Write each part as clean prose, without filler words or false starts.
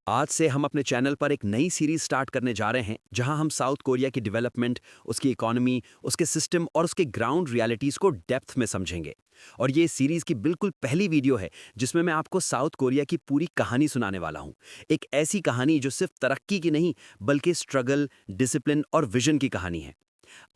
आज से हम अपने चैनल पर एक नई सीरीज स्टार्ट करने जा रहे हैं जहां हम साउथ कोरिया की डेवलपमेंट, उसकी इकोनॉमी, उसके सिस्टम और उसके ग्राउंड रियलिटीज को डेप्थ में समझेंगे। और ये सीरीज की बिल्कुल पहली वीडियो है जिसमें मैं आपको साउथ कोरिया की पूरी कहानी सुनाने वाला हूं। एक ऐसी कहानी जो सिर्फ तरक्की की नहीं बल्कि स्ट्रगल, डिसिप्लिन और विजन की कहानी है।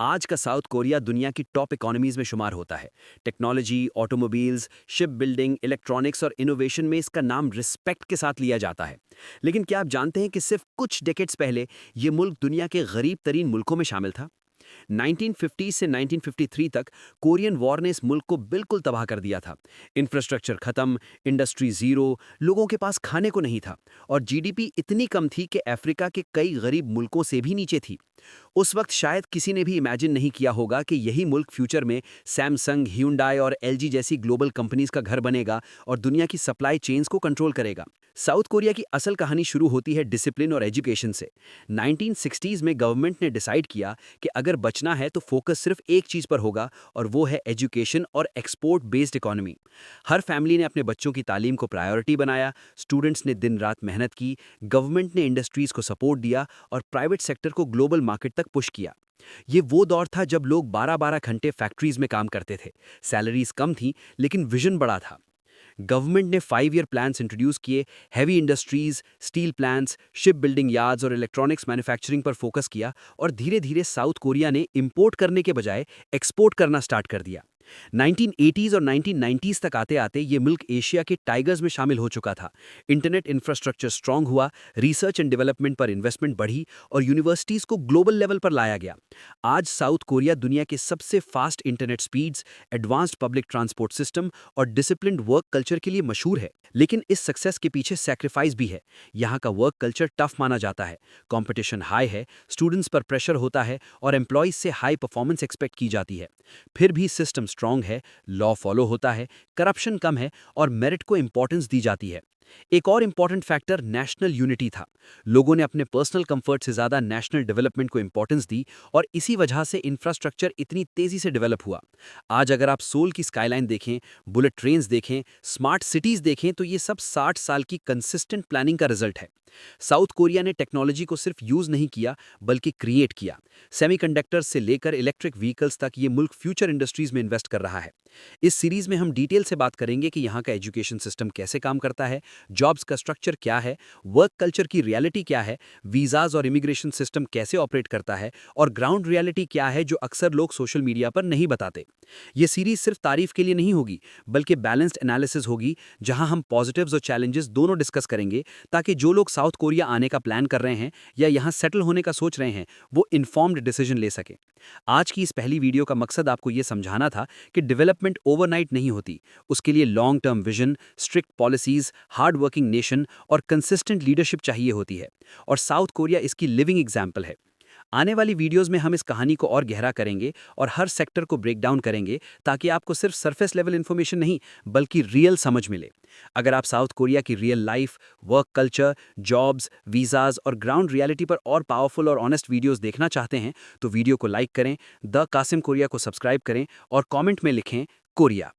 आज का साउथ कोरिया दुनिया की टॉप इकोनॉमीज में शुमार होता है। Technology, automobiles, ship building, electronics और इनोवेशन में इसका नाम रिस्पेक्ट के साथ लिया जाता है। लेकिन क्या आप जानते हैं कि सिर्फ कुछ डेकेड्स पहले ये मुल्क दुनिया के गरीब तरीन मुल्कों में शामिल था? 1950 से 1953 तक कोरियन वॉर ने इस मुल्क को बिल्कुल तबाह कर दिया था। इंफ्रास्ट्रक्चर खत्म, इंडस्ट्री जीरो, लोगों के पास खाने को नहीं था और जीडीपी इतनी कम थी कि अफ्रीका के कई गरीब मुल्कों से भी नीचे थी। उस वक्त शायद किसी ने भी इमेजिन नहीं किया होगा कि यही मुल्क फ्यूचर में सैमसंग, ह्यूंडई और एलजी जैसी ग्लोबल कंपनीज का घर बनेगा और दुनिया की सप्लाई चेन्स को कंट्रोल करेगा। साउथ कोरिया की असल कहानी शुरू होती है डिसिप्लिन और एजुकेशन से। 1960s में गवर्नमेंट ने डिसाइड किया कि अगर बचना है तो फोकस सिर्फ एक चीज पर होगा और वो है एजुकेशन और एक्सपोर्ट बेस्ड इकोनॉमी। हर फैमिली ने अपने बच्चों की तालीम को प्रायोरिटी बनाया, स्टूडेंट्स ने दिन रात मेहनत की, गवर्नमेंट ने इंडस्ट्रीज को सपोर्ट दिया और प्राइवेट सेक्टर को ग्लोबल मार्केट तक पुश किया। ये वो दौर था जब लोग 12-12 घंटे फैक्ट्रीज में काम करते थे। सैलरीज कम थी लेकिन विजन बड़ा था। गवर्नमेंट ने 5 ईयर प्लान्स इंट्रोड्यूस किए, heavy industries, steel plants, ship building yards और इलेक्ट्रॉनिक्स मैन्युफैक्चरिंग पर फोकस किया और धीरे धीरे साउथ कोरिया ने इंपोर्ट करने के बजाय एक्सपोर्ट करना स्टार्ट कर दिया। 1980s और 1990s तक आते आते ये मुल्क एशिया के टाइगर्स में शामिल हो चुका था। इंटरनेट इंफ्रास्ट्रक्चर स्ट्रांग हुआ, रिसर्च एंड डेवलपमेंट पर इन्वेस्टमेंट बढ़ी और यूनिवर्सिटीज को ग्लोबल लेवल पर लाया गया। आज साउथ कोरिया दुनिया के सबसे fast internet speeds, advanced public transport system और डिसिप्लिन्ड वर्क कल्चर के लिए मशहूर है। लेकिन इस सक्सेस के पीछे सैक्रिफाइस भी है। यहाँ का वर्क कल्चर टफ माना जाता है, कंपटीशन हाई है, स्टूडेंट्स पर प्रेशर होता है और एम्प्लॉयज से हाई परफॉर्मेंस एक्सपेक्ट की जाती है। फिर भी सिस्टम स्ट्रांग है, लॉ फॉलो होता है, करप्शन कम है और मेरिट को इंपॉर्टेंस दी जाती है। एक और इंपॉर्टेंट फैक्टर नेशनल यूनिटी था। लोगों ने अपने पर्सनल कंफर्ट से ज्यादा नेशनल डेवलपमेंट को इंपॉर्टेंस दी और इसी वजह से इंफ्रास्ट्रक्चर इतनी तेजी से डेवलप हुआ। आज अगर आप सोल की स्काईलाइन देखें, बुलेट ट्रेन्स देखें, स्मार्ट सिटीज देखें तो ये सब 60 साल की कंसिस्टेंट प्लानिंग का रिजल्ट है। साउथ कोरिया ने टेक्नोलॉजी को सिर्फ यूज नहीं किया बल्कि क्रिएट किया। सेमीकंडक्टर्स से लेकर इलेक्ट्रिक व्हीकल्स तक ये मुल्क फ्यूचर इंडस्ट्रीज में इन्वेस्ट कर रहा है। इस सीरीज में हम डिटेल से बात करेंगे कि यहाँ का एजुकेशन सिस्टम कैसे काम करता है, जॉब्स का स्ट्रक्चर क्या है, वर्क कल्चर की रियलिटी क्या है, वीजाज और इमिग्रेशन सिस्टम कैसे ऑपरेट करता है और ग्राउंड रियलिटी क्या है जो अक्सर लोग सोशल मीडिया पर नहीं बताते। ये सीरीज सिर्फ तारीफ के लिए नहीं होगी बल्कि बैलेंस्ड एनालिसिस होगी जहां हम पॉजिटिव्स और चैलेंजेस दोनों डिस्कस करेंगे ताकि जो लोग साउथ कोरिया आने का प्लान कर रहे हैं या यहां सेटल होने का सोच रहे हैं वो इन्फॉर्म्ड डिसीजन ले सके। आज की इस पहली वीडियो का मकसद आपको यह समझाना था कि डेवलपमेंट ओवरनाइट नहीं होती, उसके लिए long term vision, strict policies, hard working nation और कंसिस्टेंट लीडरशिप चाहिए होती है। और साउथ कोरिया इसकी लिविंग एग्जाम्पल है। आने वाली वीडियोस में हम इस कहानी को और गहरा करेंगे और हर सेक्टर को ब्रेक डाउन करेंगे ताकि आपको सिर्फ सरफेस लेवल इन्फॉर्मेशन नहीं बल्कि रियल समझ मिले। अगर आप साउथ कोरिया की real life, work culture, jobs, visas और ग्राउंड रियलिटी पर और पावरफुल और ऑनेस्ट वीडियोस देखना चाहते हैं तो वीडियो को लाइक करें, द कासिम कोरिया को सब्सक्राइब करें और कमेंट में लिखें कोरिया।